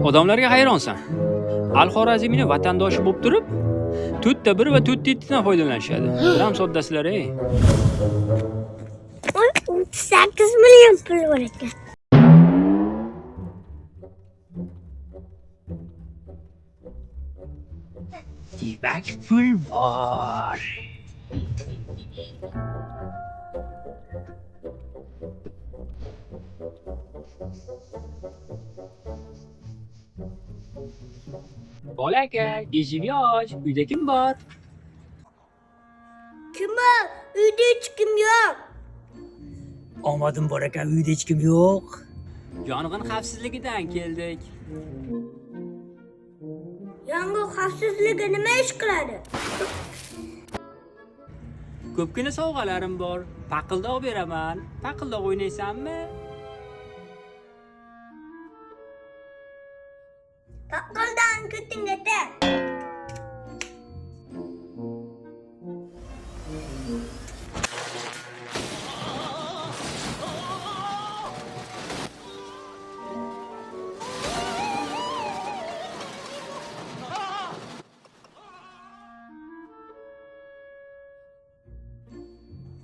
Odamlarga hayronsan. Al-Xorazmiyning vatandoshi bo'lib turib, 4ta 1 va 4ta 2dan foydalanishadi. Biram soddasilar, ey. 38 million pul bor ekan. Demak, pul bor. Bolaka, eshik och, uyda kim bor? Kim bor? Uyda hech kim yo'q. Omadim bor ekan, uyda hech kim yo'q. Yong'in xavfsizligidan keldik. Yong'in xavfsizligi nima ish qiladi? Ko'pgina sovg'alarim bor. Paqildoq beraman. Paqildoq o'ynaysanmi? Paqildan kutingda.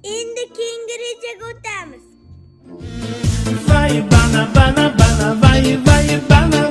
Endi keyingi rejaga o'tamiz. Vai bana bana bana vai vai bana